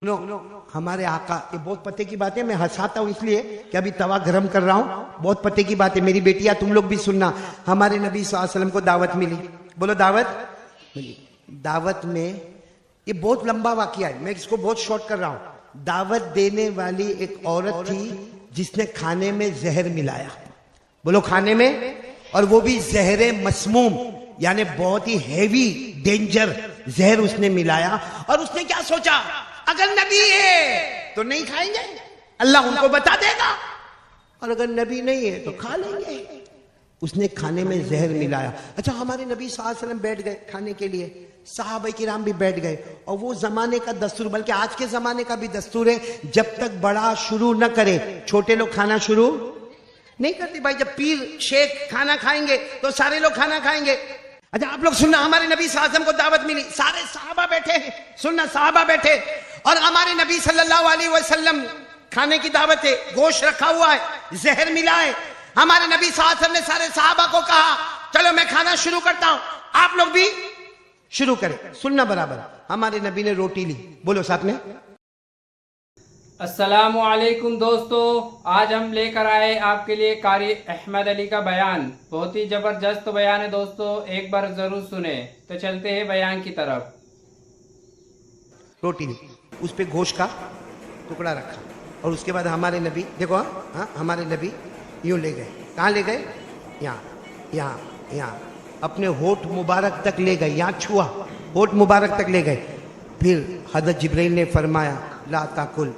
सुनो, हमारे आका, ये बहुत पते की बात है, मैं हंसाता हूँ इसलिए कि अभी तवा गरम कर रहा हूँ, बहुत पते की बात है। मेरी बेटियां तुम लोग भी सुनना। हमारे नबी सल्लल्लाहु अलैहि वसल्लम को दावत मिली, बोलो दावत मिली। दावत में ये बहुत लंबा वाकया है, मैं इसको बहुत शॉर्ट कर रहा हूँ। दावत देने वाली एक औरत थी जिसने खाने में जहर मिलाया, बोलो खाने में, और वो भी जहर मसमूम, यानी बहुत ही हैवी डेंजर जहर उसने मिलाया। और उसने क्या सोचा, अगर नबी है तो नहीं खाएंगे, अल्लाह उनको बता देगा, और अगर नबी नहीं है तो खा लेंगे। उसने खाने में जहर मिलाया। अच्छा, हमारे नबी सल्लल्लाहु अलैहि वसल्लम बैठ गए खाने के लिए, सहाबा किराम भी बैठ गए, और वो जमाने का दस्तूर, बल्कि आज के जमाने का भी दस्तूर है, जब तक बड़ा शुरू न करे छोटे लोग खाना शुरू नहीं करते। भाई जब पीर शेख खाना खाएंगे तो सारे लोग खाना खाएंगे। अच्छा आप लोग सुनना, हमारे नबी सल्लल्लाहु अलैहि वसल्लम को दावत मिली, सारे सहाबा बैठे हैं, सुनना सहाबा बैठे, और हमारे नबी सल्लल्लाहु अलैहि वसल्लम खाने की दावत है, गोश्त रखा हुआ है, जहर मिला है। हमारे नबी सल्लल्लाहु अलैहि वसल्लम ने सारे सहाबा को कहा, चलो मैं खाना शुरू करता हूं, आप लोग भी शुरू करें। सुनना बराबर, हमारे नबी ने रोटी ली, बोलो साथ में। अस्सलामु अलैकुम दोस्तों, आज हम लेकर आए आपके लिए कारी अहमद अली का बयान। बहुत ही जबरदस्त बयान है दोस्तों, एक बार जरूर सुने। तो चलते हैं बयान की तरफ। रोटी ली, उस पे गोश्त का टुकड़ा रखा, और उसके बाद हमारे नबी देखो, हाँ हमारे नबी यूं ले गए, कहाँ ले गए, यहाँ यहाँ यहाँ, अपने होठ मुबारक तक ले गए, यहाँ छुआ, होठ मुबारक तक ले गए। फिर हज़रत जिब्राइल ने फरमाया, ला ताकुल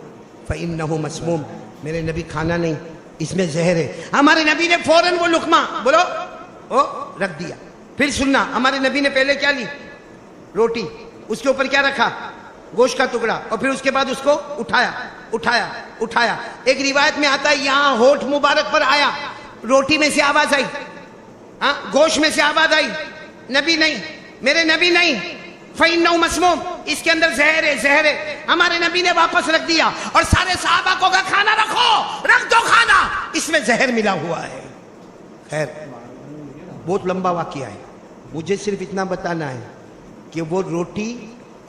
फ़इन्नहु मस्मूम, मेरे नबी खाना नहीं, इसमें जहर है। हमारे नबी ने फौरन वो लुकमा, बोलो ओ, रख दिया। फिर सुनना, हमारे नबी ने पहले क्या ली, रोटी, उसके ऊपर क्या रखा, गोश्त का टुकड़ा, और फिर उसके बाद उसको उठाया उठाया उठाया। एक रिवायत में आता है, यहां होठ मुबारक पर आया, रोटी में से आवाज आई, हाँ गोश्त में से आवाज आई, नबी नहीं, मेरे नबी नहीं, फ़इन्नहु मस्मूम, इसके अंदर जहर है, जहर है। हमारे नबी ने वापस रख दिया, और सारे सहाबा को कहा, खाना रखो, रख दो खाना, इसमें जहर मिला हुआ है। खैर बहुत लंबा वाकया है, मुझे सिर्फ इतना बताना है कि वो रोटी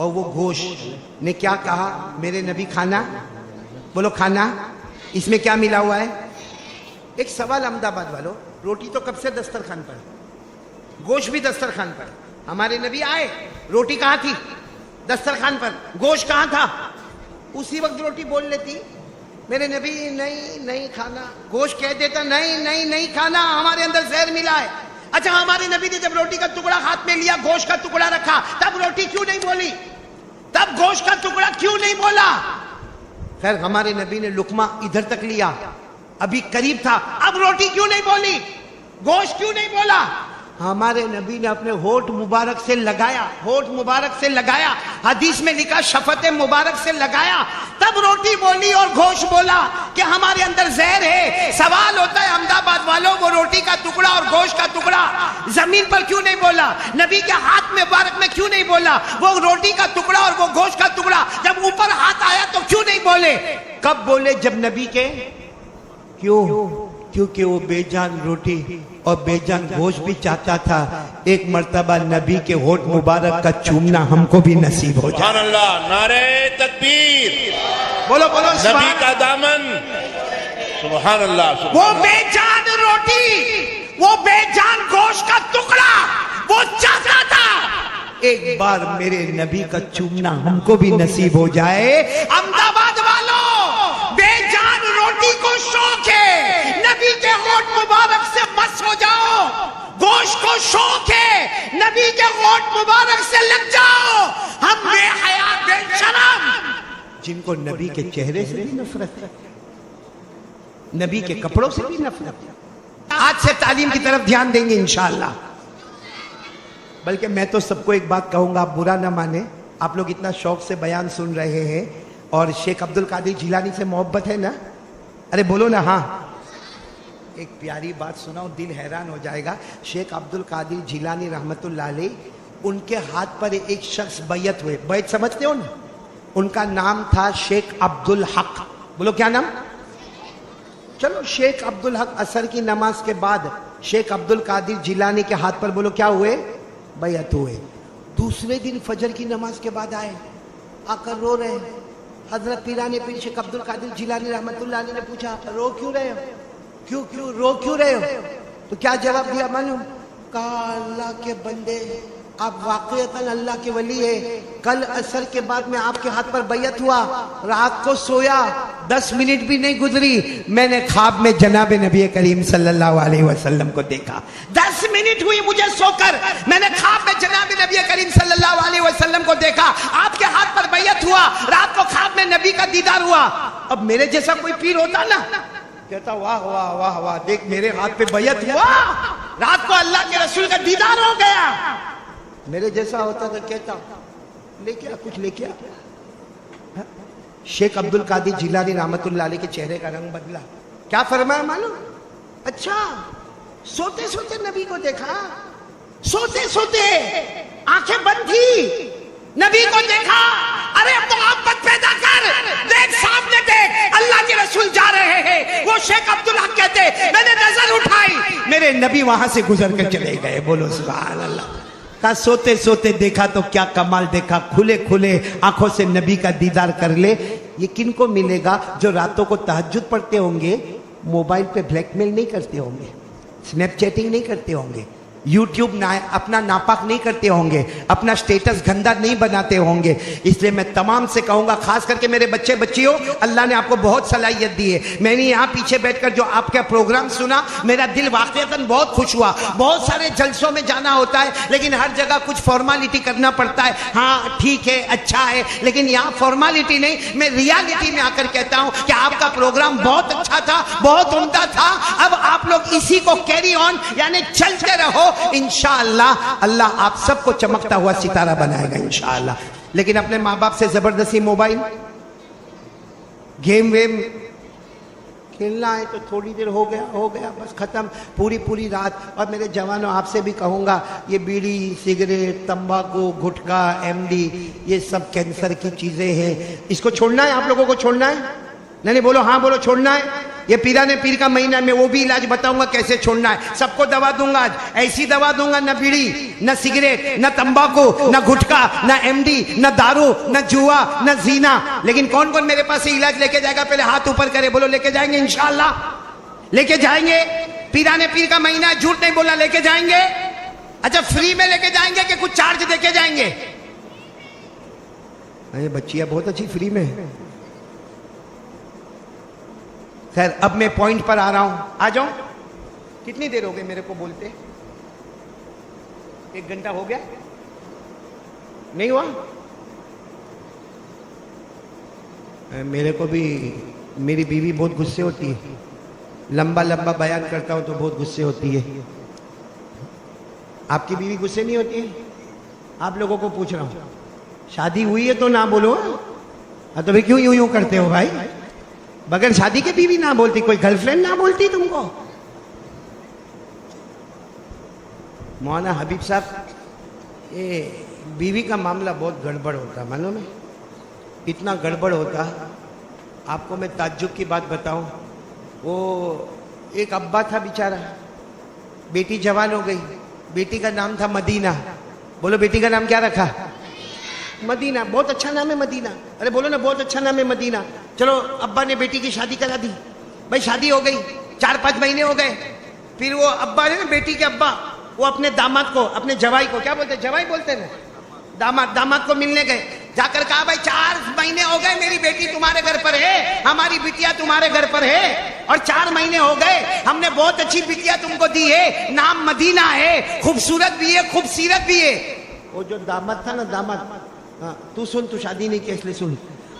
और वो गोश्त ने क्या कहा, मेरे नबी खाना, बोलो खाना, इसमें क्या मिला हुआ है। एक सवाल अहमदाबाद वालों, रोटी तो कब से दस्तरखान पर, गोश्त भी दस्तरखान पर, हमारे नबी आए, रोटी कहाँ थी, दस्तरखान पर, गोश्त कहाँ था, उसी वक्त रोटी बोल लेती, मेरे नबी नहीं नहीं खाना, गोश्त कह देता नहीं नहीं नहीं खाना, हमारे अंदर जहर मिला है। अच्छा, हमारे नबी ने जब रोटी का टुकड़ा हाथ में लिया, गोश्त का टुकड़ा रखा, तब रोटी क्यों नहीं बोली, तब गोश्त का टुकड़ा क्यों नहीं बोला। खैर हमारे नबी ने लुकमा इधर तक लिया, अभी करीब था, अब रोटी क्यों नहीं बोली, गोश्त क्यों नहीं बोला। हमारे नबी ने अपने होठ मुबारक से लगाया, होठ मुबारक से लगाया, हदीस में लिखा शफत मुबारक से लगाया, तब रोटी बोली और गोश्त बोला कि हमारे अंदर जहर है। सवाल होता है अहमदाबाद वालों, वो रोटी का टुकड़ा और गोश्त का टुकड़ा जमीन पर क्यों नहीं बोला, नबी के हाथ में मुबारक में क्यों नहीं बोला, वो रोटी का टुकड़ा और वो गोश्त का टुकड़ा जब ऊपर हाथ आया तो क्यों नहीं बोले, कब बोले, जब नबी के, क्यों, क्योंकि वो बेजान रोटी और बेजान गोश्त भी चाहता था, एक मर्तबा नबी के होठ मुबारक का चूमना हमको भी नसीब हो जाए। सुभान अल्लाह, नारे तकबीर, बोलो बोलो नबी का दामन, सुभान अल्लाह। वो बेजान रोटी, वो बेजान गोश्त का टुकड़ा वो चाहता था, एक बार मेरे नबी का चूमना हमको भी नसीब हो जाए। अहमदाबाद वालों, बेजान रोटी को शौक है, नबी के होठ मुबारक से मस्त हो जाओ, गोश्त को शौक है, नबी के होठ मुबारक से लग जाओ। हम बेहया बेशरम, जिनको नबी के चेहरे से भी नफरत है, नबी के कपड़ों से भी नफरत है, आज से तालीम की तरफ ध्यान देंगे इंशाअल्लाह। बल्कि मैं तो सबको एक बात कहूंगा, आप बुरा ना माने, आप लोग इतना शौक से बयान सुन रहे हैं, और शेख अब्दुल कादिर जिलानी से मोहब्बत है ना, अरे बोलो ना हाँ। एक प्यारी बात सुनाओ, दिल हैरान हो जाएगा। शेख अब्दुल कादिर जिलानी रहमतुल्लाह अलैह, उनके हाथ पर एक शख्स बैयत हुए, बैयत समझते हो ना, उनका नाम था शेख अब्दुल हक, बोलो क्या नाम, चलो शेख अब्दुल हक असर की नमाज के बाद शेख अब्दुल कादिर जिलानी के हाथ पर, बोलो क्या हुए, बैयत हुए। दूसरे दिन फजर की नमाज के बाद आए, आकर रो रहे, حضرت پیران پیر شیخ عبد القادر جیلانی رحمت اللہ علیہ نے پوچھا رو کیوں رہے ہو؟ کیوں رو کیوں رہے ہو؟ تو کیا جواب دیا معلوم؟ کہا اللہ کے بندے آپ واقعتاً اللہ کے ولی ہے. کل عصر کے بعد میں آپ کے ہاتھ پر بیعت ہوا, رات کو سویا 10 منٹ بھی نہیں گزری, میں نے خواب میں جناب نبی کریم صلی اللہ علیہ وسلم کو دیکھا. 10 منٹ ہوئی مجھے سو کر, میں نے خواب میں جناب نبی کریم صلی اللہ علیہ وسلم کو دیکھا. آپ کے ہاتھ پر بیعت ہوا, رات کو خواب میں نبی کا دیدار ہوا. اب میرے جیسا کوئی پیر ہوتا نا, کہتا واہ واہ واہ واہ, دیکھ میرے ہاتھ پہ بیعت ہوا, رات کو اللہ کے رسول کا دیدار ہو گیا. میرے جیسا ہوتا تو کہتا لے کے کچھ لے کے. شیخ عبد القادر جیلانی رحمت اللہ علیہ کے چہرے کا رنگ بدلا. کیا فرمایا معلوم؟ اچھا سوتے سوتے نبی کو دیکھا, سوتے سوتے آنکھیں بند تھی, نبی کو دیکھا. ارے اب محبت پیدا کر, دیکھ سامنے دیکھ, اللہ کے رسول جا رہے ہیں. وہ شیخ عبدالحق کہتے میں نے نظر اٹھائی, میرے نبی وہاں سے گزر کر چلے گئے. بولو سبحان اللہ. کہا سوتے سوتے دیکھا تو کیا کمال دیکھا, کھلے کھلے آنکھوں سے نبی کا دیدار کر لے. یہ کن کو ملے گا؟ جو راتوں کو تہجد پڑھتے ہوں گے, موبائل پہ بلیک میل نہیں کرتے ہوں گے, سنیپ چیٹنگ نہیں کرتے ہوں گے, یوٹیوب اپنا ناپاک نہیں کرتے ہوں گے, اپنا سٹیٹس گندا نہیں بناتے ہوں گے. اس لیے میں تمام سے کہوں گا, خاص کر کے میرے بچے بچیوں, اللہ نے آپ کو بہت صلاحیت دی ہے. میں نے یہاں پیچھے بیٹھ کر جو آپ کا پروگرام سنا, میرا دل واقعتاً بہت خوش ہوا. بہت سارے جلسوں میں جانا ہوتا ہے, لیکن ہر جگہ کچھ فارمالٹی کرنا پڑتا ہے. ہاں ٹھیک ہے, اچھا ہے, لیکن یہاں فارمالٹی نہیں, میں ریالٹی میں آ کر کہتا ہوں کہ آپ کا پروگرام بہت اچھا تھا, بہت عمدہ تھا. اب آپ لوگ اسی کو کیری آن, یعنی چلتے رہو. انشاءاللہ اللہ آپ سب کو چمکتا ہوا ستارہ بنائے گا انشاءاللہ. لیکن اپنے ماں باپ سے زبردستی موبائل گیم ویم کھیلنا ہے تو تھوڑی دیر ہو گیا بس ختم, پوری رات. اور میرے جوانوں آپ سے بھی کہوں گا, یہ بیڑی, سگریٹ, تمباکو, گٹکا, ایم ڈی, یہ سب کینسر کی چیزیں ہیں. اس کو چھوڑنا ہے, آپ لوگوں کو چھوڑنا ہے. نہیں بولو ہاں بولو, چھوڑنا ہے. یہ پیرانے پیر کا مہینہ میں وہ بھی علاج بتاؤں گا کیسے چھوڑنا ہے. سب کو دوا دوں گا آج, ایسی دوا دوں گا, نہ بیڑی, نہ سگریٹ, نہ تمباکو, نہ گٹکا, نہ ایم ڈی, نہ دارو, نہ جوا, نہ زینا. لیکن کون کون میرے پاس سے علاج لے کے جائے گا؟ پہلے ہاتھ اوپر کرے, بولو لے کے جائیں گے انشاءاللہ. لے کے جائیں گے. پیرانے پیر کا مہینہ ہے, جھوٹ نہیں بولنا, لے کے جائیں گے. اچھا فری میں لے کے جائیں گے کہ کچھ چارج دے کے جائیں گے؟ بچیاں بہت اچھی فری میں. خیر اب میں پوائنٹ پر آ رہا ہوں, آ جاؤں. کتنی دیر ہو گئی میرے کو بولتے؟ 1 گھنٹہ ہو گیا نہیں ہوا؟ میرے کو بھی میری بیوی بہت غصے ہوتی ہے, لمبا بیان کرتا ہوں تو بہت غصے ہوتی ہے. آپ کی بیوی غصے نہیں ہوتی ہے؟ آپ لوگوں کو پوچھ رہا ہوں, شادی ہوئی ہے تو نہ بولو. تو بھی کیوں یوں کرتے ہو بھائی؟ بغیر شادی کے بیوی نہ بولتی, کوئی گرل فرینڈ نہ بولتی تم کو؟ مولانا حبیب صاحب, یہ بیوی کا معاملہ بہت گڑبڑ ہوتا, معلوم ہے؟ اتنا گڑبڑ ہوتا, آپ کو میں تعجب کی بات بتاؤں. وہ ایک ابا تھا بیچارہ, بیٹی جوان ہو گئی, بیٹی کا نام تھا مدینہ. بولو بیٹی کا نام کیا رکھا؟ مدینہ. بہت اچھا نام ہے مدینہ. ارے بولو نا, بہت اچھا نام ہے مدینہ. چلو ابا نے بیٹی کی شادی کرا دی, بھائی شادی ہو گئی, 4-5 مہینے ہو گئے. پھر وہ ابا ہے نا, بیٹی کے ابا, وہ اپنے داماد کو, اپنے جوائی کو, کیا بولتے ہیں, جوائی بولتے ہیں نا, داماد کو ملنے گئے. جا کر کہا بھائی 4 مہینے ہو گئے میری بیٹی تمہارے گھر پر ہے, ہماری بٹیا تمہارے گھر پر ہے, اور 4 مہینے ہو گئے, ہم نے بہت اچھی بٹیا تم کو دی ہے, نام مدینہ ہے, خوبصورت بھی ہے, خوبصیرت بھی ہے. وہ جو داماد تھا نا, داماد, ہاں تو سن, تو شادی نہیں کی اس لیے سن.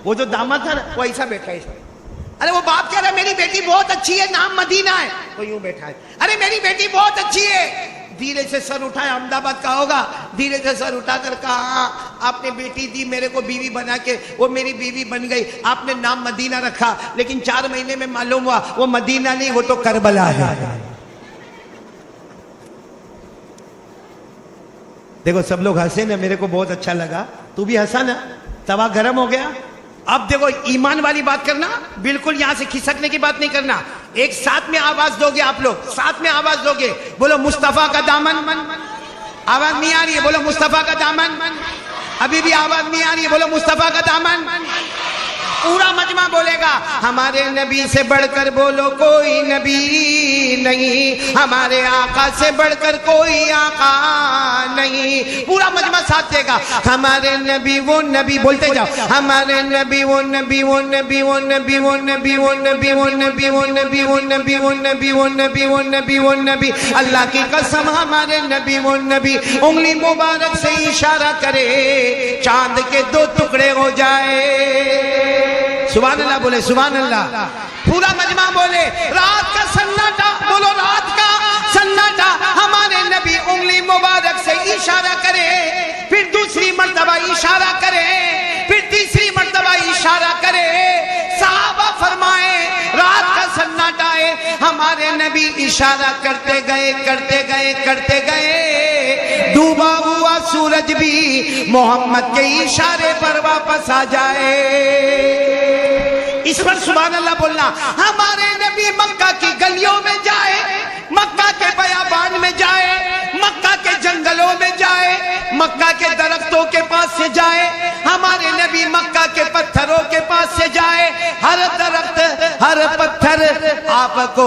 وہ جو داماد تھا نا, وہ ایسا بیٹھا ہے. ارے وہ باپ کہہ رہا ہے میری بیٹی بہت اچھی ہے, نام مدینہ ہے, تو یوں بیٹھا ہے. ارے میری بیٹی بہت اچھی ہے. دھیرے سے سر اٹھایا, احمد آباد کا ہوگا, دھیرے سے سر اٹھا کر کہا آپ نے بیٹی دی میرے کو بیوی بنا کے, وہ میری بیوی بن گئی, آپ نے نام مدینہ رکھا, لیکن 4 مہینے میں معلوم ہوا وہ مدینہ نہیں, وہ تو کربلا ہے. دیکھو سب لوگ ہنسے نا, میرے کو بہت اچھا لگا, تو بھی ہنسا نا, توا گرم ہو گیا. اب دیکھو ایمان والی بات کرنا, بالکل یہاں سے کھسکنے کی بات نہیں کرنا. ایک ساتھ میں آواز دو گے, آپ لوگ ساتھ میں آواز دو گے, بولو مصطفیٰ کا دامن. آواز نہیں آ رہی ہے, بولو مصطفیٰ کا دامن. ابھی بھی آواز نہیں آ رہی ہے, بولو مصطفیٰ کا دامن. पूरा मजमा बोलेगा हमारे नबी से बढ़कर बोलो कोई नबी नहीं, हमारे आका से बढ़कर कोई आका नहीं। पूरा मजमा साथ देगा हमारे नबी वो नबी, बोलते जाओ हमारे नबी वो नबी वो नबी वो नबी वो नबी वो नबी वो नबी वो नबी वो नबी वो नबी वो नबी वो नबी वो नबी। अल्लाह की कसम हमारे नबी वो नबी, उंगली मुबारक से इशारा करे चांद के दो टुकड़े हो जाए। सुभान अल्लाह बोले सुभान अल्लाह। पूरा मजमा बोले रात का सन्नाटा, बोलो रात का सन्नाटा, हमारे नबी उंगली मुबारक से इशारा करे, फिर दूसरी मर्तबा इशारा करे, फिर तीसरी मर्तबा इशारा करे। साहबा फरमाए रात का सन्नाटा है, हमारे नबी इशारा करते गए करते गए करते गए, डूबा हुआ सूरज भी मोहम्मद के इशारे पर वापस आ जाए। इस पर सुभान अल्लाह बोलना। हमारे नबी मक्का की गलियों में जाए, मक्का के बयाबान में जाए, मक्का के जंगलों में जाए, मक्का के दरख्तों के पास से जाए, हमारे नबी मक्का के पत्थरों के पास से जाए, हर दरख्त हर पत्थर आपको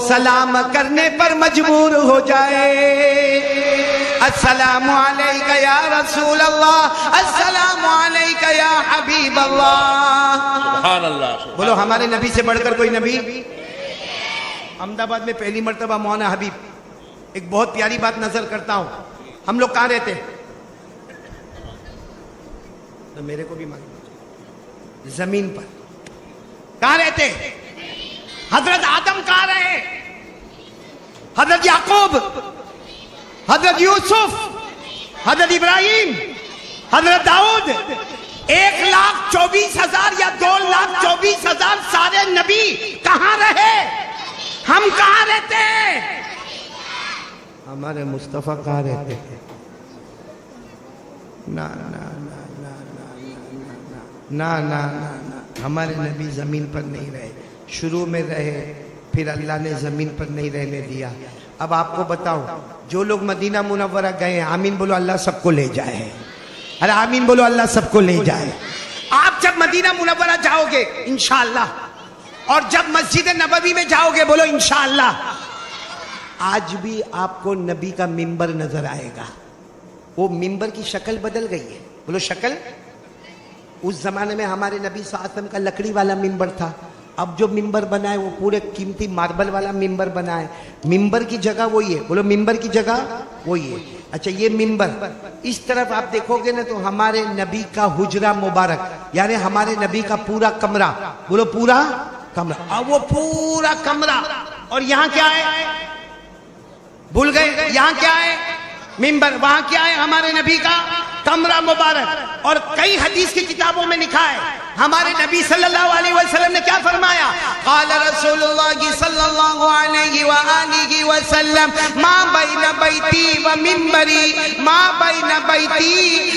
सलाम करने पर मजबूर हो जाए। अस्सलामु अलैका या रसूल अल्लाह, अस्सलामु अलैका या हबीब अल्लाह। सुभान अल्लाह। बोलो हमारे नबी से बढ़कर कोई नबी। अहमदाबाद में पहली मर्तबा मौलाना हबीब, एक बहुत प्यारी बात नजर करता हूं। हम लोग कहाँ रहते हैं? तो मेरे को भी मालूम, जमीन पर। कहाँ रहते? हजरत आदम कहाँ रहे? हजरत याकूब, हजरत यूसुफ, हजरत इब्राहिम, हजरत दाऊद, 1,24,000 या 2,24,000 सारे नबी कहाँ रहे? हम कहाँ रहते हैं? हमारे मुस्तफा कहाँ रहते हैं? ना ना ना ना ना ना ना ना ना, हमारे नबी जमीन पर नहीं रहे। शुरू में रहे, फिर अल्लाह ने जमीन पर नहीं रहने दिया। अब आपको बताऊं, जो लोग मदीना मुनव्वरा गए, आमीन बोलो अल्लाह सबको ले जाए। अरे आमीन बोलो अल्लाह सबको ले जाए। आप जब मदीना मुनव्वरा जाओगे इंशाअल्लाह, और जब मस्जिद नबवी में जाओगे बोलो इंशाअल्लाह, आज भी आपको नबी का मिंबर नजर आएगा। वो मिंबर की शक्ल बदल गई है, बोलो शक्ल। उस जमाने में हमारे नबी सल्लल्लाहु अलैहि वसल्लम का लकड़ी वाला मिंबर था, अब जो मिंबर बना है वो पूरे कीमती मार्बल वाला मिंबर बना है। मिंबर की जगह वही है, बोलो मिंबर की जगह वही है। अच्छा ये मिंबर, इस तरफ आप देखोगे ना तो हमारे नबी का हुजरा मुबारक, यानी हमारे नबी का पूरा कमरा, बोलो पूरा कमरा, और वो पूरा कमरा। और यहाँ क्या है? भूल गए? यहाँ क्या है? मिंबर। वहां क्या है? हमारे नबी का कमरा मुबारक। और कई हदीस की किताबों में लिखा है, हमारे नबी सल्लल्लाहु अलैहि वसल्लम ने क्या फरमाया? क़ाल रसूलुल्लाह सल्लल्लाहु अलैहि व आलिहि वसल्लम मा बैन बैती व मिंबरी, मा बैन बैती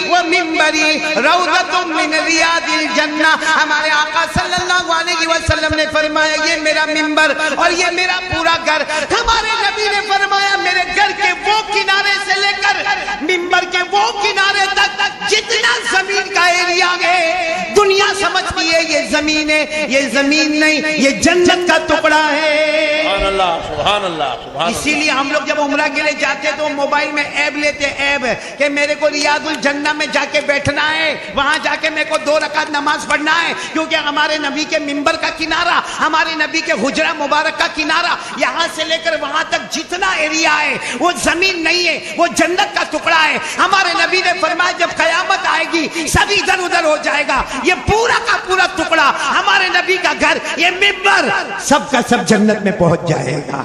व मिंबरी रौज़तुम मिन रियादिल जन्नह। हमारे आका सल्लल्लाहु अलैहि वसल्लम ने फरमाया ये मेरा मिंबर और ये मेरा पूरा घर। हमारे नबी ने फरमाया मेरे घर के वो किनारे से लेकर मिंबर के वो किनारे तक जितना जमीन का एरिया है, दुनिया समझती है ये जमीन है, ये जमीन नहीं, ये जन्नत का टुकड़ा है। सुभान अल्लाह, सुभान अल्लाह, सुभान इसीलिए हम लोग जब उम्रा के लिए जाते तो मोबाइल में ऐप लेते, ऐप कि मेरे को रियादुल जन्नह में जाके बैठना है, वहां जाके मेरे को 2 रकात नमाज पढ़ना है, क्योंकि हमारे नबी के मिंबर का किनारा, हमारे नबी के हुजरा मुबारक का किनारा, यहां से लेकर वहां तक जितना एरिया है वो जमीन नहीं है, वो जन्नत का टुकड़ा है। हमारे नबी ने फरमाया जब कयामत आएगी सब इधर उधर हो जाएगा, ये पूरा का पूरा टुकड़ा हमारे नबी का घर, ये मिंबर सब का सब जन्नत में पहुंच जाएगा।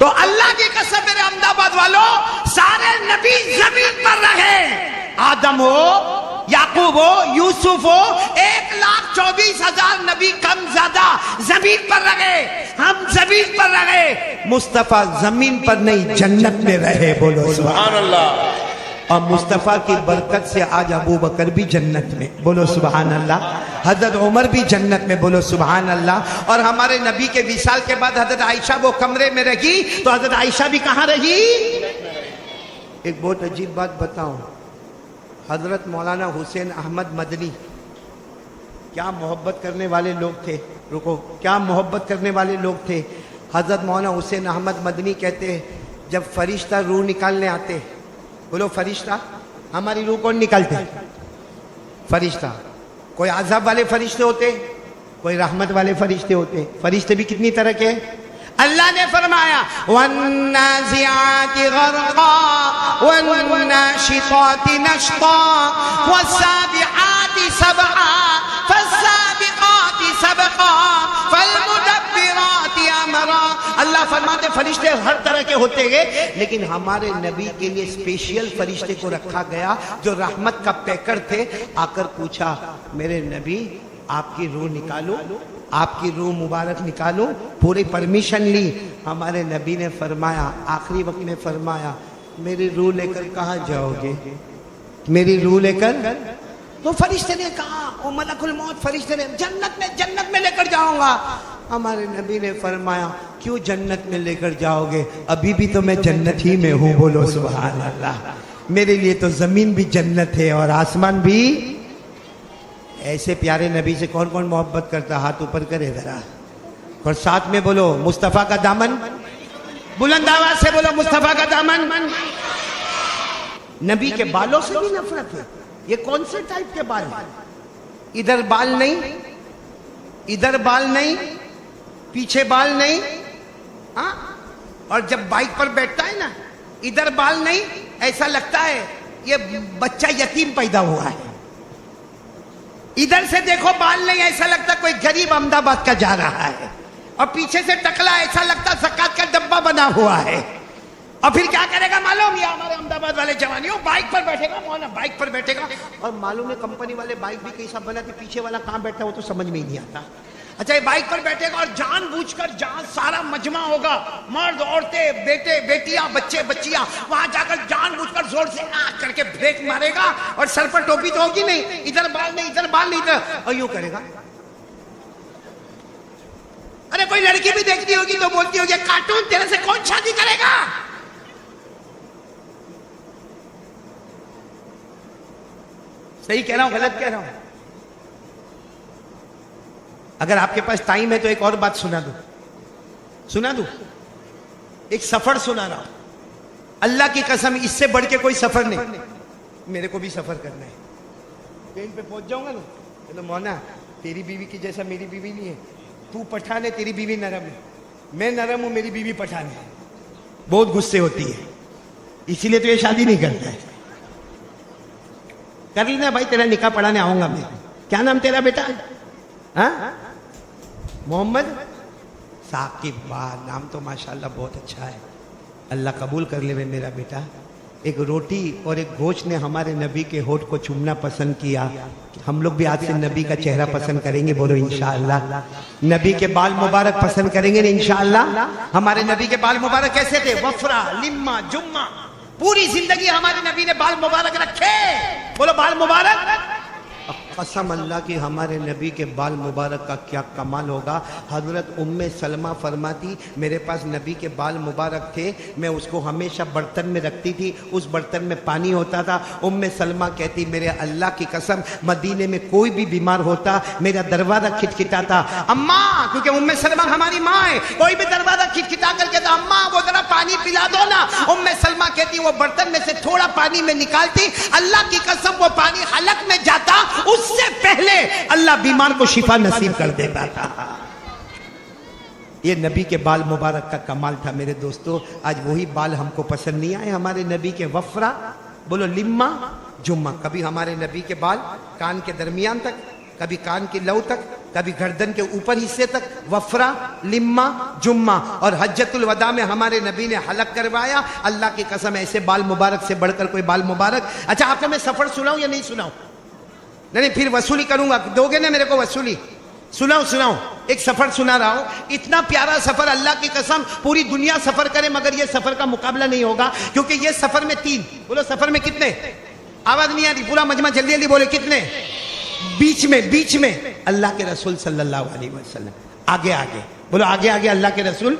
तो अल्लाह की कसम मेरे अहमदाबाद वालों, सारे नबी जमीन पर रहे। आदम हो, याकूब हो, यूसुफ हो, 1,24,000 नबी कम ज्यादा जमीन पर रहे। हम जमीन पर रहे, मुस्तफा जमीन पर नहीं जन्नत में रहे। बोलो सुभान अल्लाह। और मुस्तफ़ा की बरकत से आज अबू बकर भी जन्नत में, बोलो सुभान अल्लाह। हजरत उमर भी जन्नत में, बोलो सुभान अल्लाह। और हमारे नबी के विसाल के बाद हजरत आयशा वो कमरे में रही, तो हजरत आयशा भी कहाँ रही? एक बहुत अजीब बात बताऊं, हजरत मौलाना हुसैन अहमद मदनी क्या मोहब्बत करने वाले लोग थे, रुको, क्या मोहब्बत करने वाले लोग थे। हजरत मौलाना हुसैन अहमद मदनी कहते हैं, जब फरिश्ता रूह निकालने आते, बोलो फरिश्ता, हमारी रूह कौन निकालते? फरिश्ता। कोई आज़ाब वाले फरिश्ते होते, कोई रहमत वाले फरिश्ते होते। फरिश्ते भी कितनी तरह के हैं। अल्लाह ने फरमाया वन्नाज़िआति ग़रक़ा वन्नाशिताति नश्ता वस्साबिआति सबआ फस्साबिक़ाति सबक़ा फल्मुदब्बिराति अमरा। अल्लाह फरमाते फरिश्ते हर तरह के होते हैं, लेकिन हमारे नबी के लिए स्पेशल फरिश्ते को रखा गया जो रहमत का पैकर थे। आकर पूछा, मेरे नबी आपकी रूह निकालो, आपकी रूह मुबारक निकालो। पूरी परमिशन ली। हमारे नबी ने फरमाया, आखिरी वक्त में फरमाया, मेरी रूह लेकर कहाँ जाओगे? मेरी रूह लेकर? तो फरिश्ते ने कहा, ओ मलकुल मौत, फरिश्ते ने, जन्नत में लेकर जाऊंगा। हमारे नबी ने फरमाया, क्यों जन्नत में लेकर जाओगे? अभी भी तो मैं जन्नत ही में हूँ। बोलो सुभान अल्लाह। मेरे लिए तो जमीन भी जन्नत है और आसमान भी। ऐसे प्यारे नबी से कौन कौन मोहब्बत करता? हाथ ऊपर करे जरा और साथ में बोलो मुस्तफा का दामन। बुलंद आवाज से बोलो मुस्तफा का दामन। नबी के बालों से भी नफरत है। ये कौन से टाइप के बाल हैं? इधर बाल नहीं, इधर बाल नहीं, पीछे बाल नहीं, हाँ? और जब बाइक पर बैठता है ना, इधर बाल नहीं, ऐसा लगता है ये बच्चा यतीम पैदा हुआ है। इधर से देखो बाल नहीं, ऐसा लगता कोई गरीब अहमदाबाद का जा रहा है। और पीछे से टकला, ऐसा लगता ज़कात का डब्बा बना हुआ है। और फिर क्या करेगा मालूम? ये हमारे अहमदाबाद वाले जवानियों बाइक पर बैठेगा, मौलाना बाइक पर बैठेगा। और मालूम है कंपनी वाले बाइक भी कैसा बना कि पीछे वाला कहाँ बैठा वो तो समझ में ही नहीं आता। अच्छा, ये बाइक पर बैठेगा और जानबूझकर, जहां सारा मजमा होगा, मर्द औरतें, बेटे बेटियां, बच्चे बच्चियां, वहां जाकर जानबूझकर जोर से आ करके ब्रेक मारेगा। और सर पर टोपी तो होगी नहीं, इधर बाल नहीं, इधर बाल नहीं, इधर, और यूं करेगा। अरे कोई लड़की भी देखती होगी तो बोलती होगी, कार्टून, तेरे से कौन शादी करेगा? सही कह रहा हूं, गलत कह रहा हूं? अगर आपके पास टाइम है तो एक और बात सुना दूं। एक सफर सुना रहा हूं। अल्लाह की कसम, इससे बढ़ के कोई सफर नहीं। मेरे को भी सफर करना है। ट्रेन पे पहुंच जाऊंगा ना, तो मौना तेरी बीवी की जैसा मेरी बीवी नहीं है। तू पठान है, तेरी बीवी नरम है। मैं नरम हूं, मेरी बीवी पठान है। बहुत गुस्से होती है, इसीलिए तो ये शादी नहीं करता है। कर लेना भाई, तेरा निकाह पढ़ाने आऊंगा मैं। क्या नाम तेरा बेटा? हाँ, मोहम्मद साकिब। वाह, नाम तो माशाल्लाह बहुत अच्छा है। अल्लाह कबूल कर ले मेरा बेटा। एक रोटी और एक गोश्त ने हमारे नबी के होठ को चूमना पसंद किया। हम लोग भी आज से नबी का चेहरा पसंद करेंगे। बोलो इंशाअल्लाह। नबी के बाल मुबारक पसंद करेंगे ना इंशाअल्लाह। हमारे नबी के बाल मुबारक कैसे थे? वफरा, लिम्मा, जुम्मा। पूरी जिंदगी हमारे नबी ने बाल मुबारक रखे। बोलो बाल मुबारक। कसम अल्लाह की, हमारे नबी के बाल मुबारक का क्या कमाल होगा। हजरत उम्मे सलमा फरमाती, मेरे पास नबी के बाल मुबारक थे, मैं उसको हमेशा बर्तन में रखती थी, उस बर्तन में पानी होता था। उम्मे सलमा कहती, मेरे अल्लाह की कसम, मदीने में कोई भी बीमार होता, मेरा दरवाजा खिटखिटाता। अम्मा, क्योंकि उम्मे सलमा हमारी माँ है, कोई भी दरवाजा खिटखिटा कर कहता, अम्मा वो जरा पानी पिला दो ना। उम्मे सलमा कहती, वो बर्तन में से थोड़ा पानी में निकालती, अल्लाह की कसम वो पानी हलक में जाता, उससे पहले अल्लाह बीमार को शिफा नसीब कर देता था। ये नबी के बाल मुबारक का कमाल था मेरे दोस्तों। आज वही बाल हमको पसंद नहीं आए हमारे नबी के। वफरा, बोलो लिम्मा, जुम्मा। कभी हमारे नबी के बाल कान के दरमियान तक, कभी कान की लौ तक, कभी गर्दन के ऊपर हिस्से तक। वफरा, लिम्मा, जुम्मा। और हज्जतुल वदा में हमारे नबी ने हलक करवाया। अल्लाह की कसम, ऐसे बाल मुबारक से बढ़कर कोई बाल मुबारक। अच्छा, आपको मैं सफर सुनाऊं या नहीं सुनाऊं? नहीं, फिर वसूली करूंगा। दोगे ना मेरे को वसूली? सुनाओ। एक सफर सुना रहा हूं, इतना प्यारा सफर, अल्लाह की कसम पूरी दुनिया सफर करे मगर ये सफर का मुकाबला नहीं होगा। क्योंकि ये सफर में 3, बोलो सफर में कितने? आवाज नहीं आ रही, पूरा मजमा जल्दी जल्दी बोले, कितने? बीच में अल्लाह के रसूल सल्लल्लाहु अलैहि वसल्लम। आगे बोलो, आगे अल्लाह के रसूल।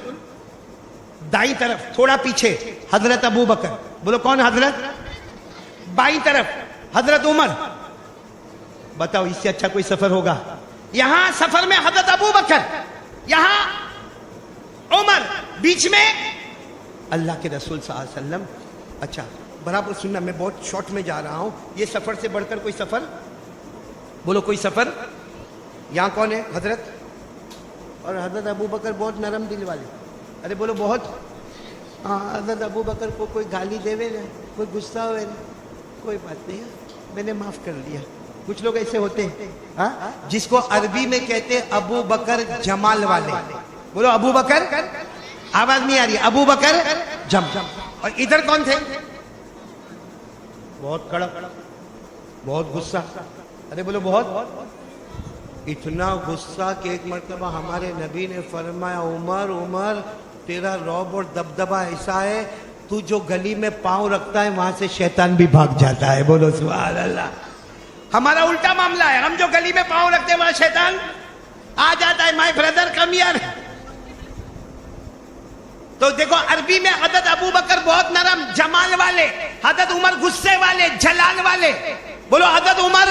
दाई तरफ थोड़ा पीछे हजरत अबू बकर। बोलो कौन हजरत? बाई तरफ हजरत उमर। बताओ, इससे अच्छा कोई सफर होगा? यहां सफर में हजरत अबू बकर, यहां उमर, बीच में अल्लाह के रसूल सल्लल्लाहु अलैहि वसल्लम। अच्छा बराबर सुनना, मैं बहुत शॉर्ट में जा रहा हूं। ये सफर से बढ़कर कोई सफर, बोलो कोई सफर। यहां कौन है? हजरत, और हजरत अबू बकर बहुत नरम दिल वाले। अरे बोलो बहुत। हाँ, हजरत अबू बकर को कोई गाली देवे ना, कोई गुस्सा हुए ना, कोई बात नहीं, मैंने माफ कर दिया। कुछ लोग ऐसे होते हैं, हाँ, जिसको अरबी में कहते हैं अबू बकर जमाल वाले। बोलो अबू बकर, आवाज नहीं आ रही, अबू बकर जम। और इधर कौन थे? बहुत कड़क, बहुत गुस्सा। अरे बोलो बहुत। इतना गुस्सा कि एक मरतबा हमारे नबी ने फरमाया, उमर उमर तेरा रौब और दबदबा ऐसा है, तू जो गली में पांव रखता है वहां से शैतान भी भाग जाता है। बोलो सुभान अल्लाह। हमारा उल्टा मामला है, हम जो गली में पांव रखते हैं वहां शैतान आ जाता है। My brother come here. तो देखो अरबी में हजरत अबू बकर बहुत नरम जमाल वाले, हजरत उमर गुस्से वाले जलाल वाले। बोलो हजरत उमर,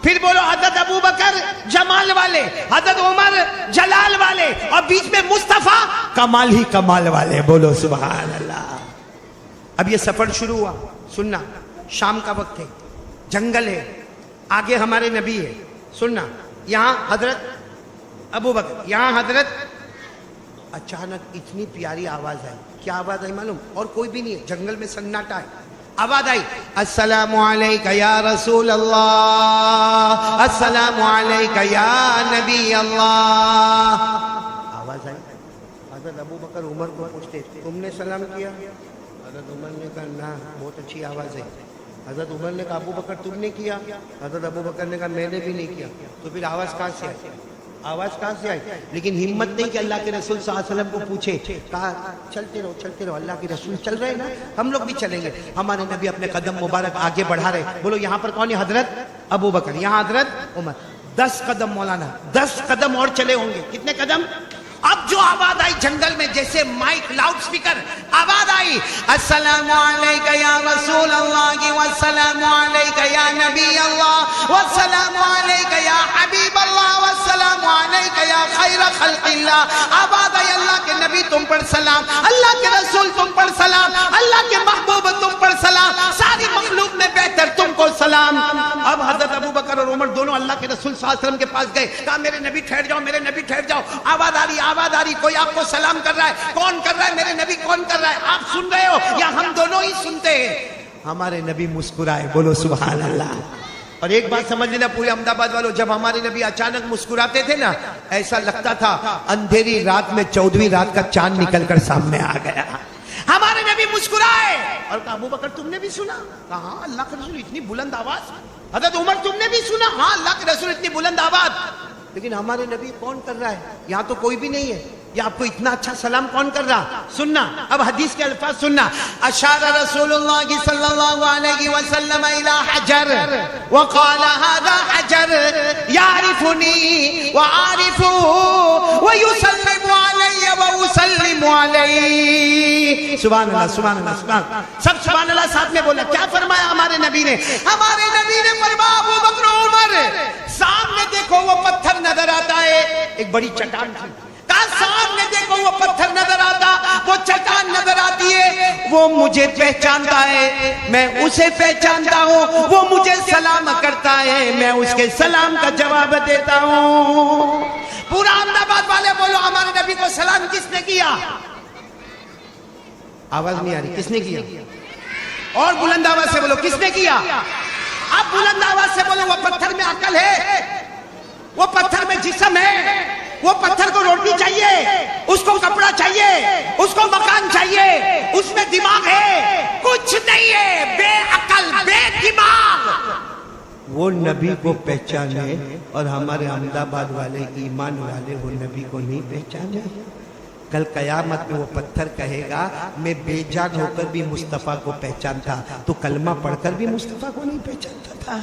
फिर बोलो हजरत अबू बकर जमाल वाले, हजरत उमर जलाल वाले, और बीच में मुस्तफा कमाल ही कमाल वाले। बोलो सुभान अल्लाह। अब ये सफर शुरू हुआ, सुनना, शाम का वक्त है, जंगल है, आगे हमारे नबी है। सुनना, यहां हजरत अबू बकर, यहां हजरत। अचानक इतनी प्यारी आवाज आई। क्या आवाज आई मालूम? और कोई भी नहीं है, जंगल में सन्नाटा है। आवाज आई, अस्सलामु अलैका या रसूल अल्लाह, अस्सलामु अलैका या नबी अल्लाह। आवाज आई। हजरत अबू बकर उमर को पूछते, तुमने सलाम किया? हजरत उमर ने कहा ना, बहुत अच्छी आवाज है। हजरत उमर ने कहा अबू बकर तुमने किया? हजरत अबू बकर ने कहा मैंने भी नहीं किया। तो फिर आवाज कहां से आई? आवाज कहां से आई? लेकिन हिम्मत नहीं कि अल्लाह के रसूल सल्लल्लाहु अलैहि वसल्लम को पूछे। कहा चलते रहो, अल्लाह के रसूल चल रहे हैं ना, हम लोग भी चलेंगे। हमारे नबी अपने कदम मुबारक आगे बढ़ा रहे। बोलो यहाँ पर कौन है? हजरत अबू बकर, यहाँ हजरत उमर। 10 कदम मौलाना, 10 कदम और चले होंगे। कितने कदम? अब जो आवाज आई जंगल में, जैसे माइक लाउड स्पीकर आवाज आई, अस्सलामु अलैका या रसूल अल्लाह वस्सलामु अलैका या नबी अल्लाह वस्सलामु अलैका या हबीब अल्लाह वस्सलामु अलैका या खैर खल्किल्लाह। आवाज आई, अल्लाह के नबी तुम पर सलाम, अल्लाह के रसूल तुम पर सलाम, अल्लाह के महबूब तुम पर सलाम, सारी मखलूक में बेहतर तुमको सलाम। अब हजरत अबू बकर और उमर दोनों अल्लाह के रसूल सल्लल्लाहु अलैहि वसल्लम के पास गए। कहा मेरे नबी ठहर जाओ, मेरे नबी ठहर जाओ। आवाज आ रही, कोई आपको सलाम कर रहा है। कौन कर रहा है? मेरे नबी कौन कर रहा है? आप सुन रहे हो या हम दोनों ही सुनते हैं? हमारे नबी मुस्कुराए। बोलो सुभान अल्लाह। और एक बात समझ लेना पूरे अहमदाबाद वालों, जब हमारे नबी अचानक मुस्कुराते थे ना, ऐसा लगता था अंधेरी रात में 14वीं रात का चांद निकलकर सामने आ गया। हमारे नबी मुस्कुराए और कहा अबू बकर तुमने भी सुना? कहा अल्लाह के रसूल इतनी बुलंद आवाज। हजरत उमर तुमने भी सुना? हाँ अल्लाह के रसूल इतनी बुलंद आवाज। लेकिन हमारे नबी कौन कर रहा है? यहाँ तो कोई भी नहीं है। ये आपको इतना अच्छा सलाम कौन कर रहा? सुनना, अब हदीस के अल्फाज सुनना। अशारा रसूलुल्लाह सल्लल्लाहु अलैहि वसल्लम इला हजर व क़ाल हादा हजर यारिफुनी व आरिफु व युसल्लिमु अलैहि व उसल्लिमु अलैहि। सुभान अल्लाह, सुभान अल्लाह, सुभान। सब सुभान अल्लाह साथ में बोला। क्या फरमाया हमारे नबी ने? हमारे नबी ने फरमाया अबू बकर उमर सामने देखो वो पत्थर नजर आता है, एक बड़ी चट्टान थी। कहा सामने देखो वो पत्थर नजर आता, वो चट्टान नजर आती है, वो मुझे पहचानता है, मैं उसे पहचानता हूँ, वो मुझे सलाम करता है, मैं उसके सलाम का जवाब देता हूँ। पूरा अहमदाबाद वाले बोलो हमारे नबी को सलाम किसने किया? आवाज नहीं आ रही, किसने किया? और बुलंद आवाज से बोलो किसने किया? अब बुलंद आवाज से बोलो वो पत्थर में अकल है, वो पत्थर में जिस्म है, वो पत्थर को रोटी चाहिए, उसको कपड़ा चाहिए, उसको मकान चाहिए, उसमें दिमाग है, कुछ नहीं है, बेअकल बेदिमाग। वो नबी को पहचाने और हमारे अहमदाबाद वाले ईमान वाले वो नबी को नहीं पहचाने। कल कयामत में वो पत्थर कहेगा मैं बेजान होकर भी मुस्तफा को पहचानता, तो कलमा पढ़कर भी मुस्तफा को नहीं पहचानता था।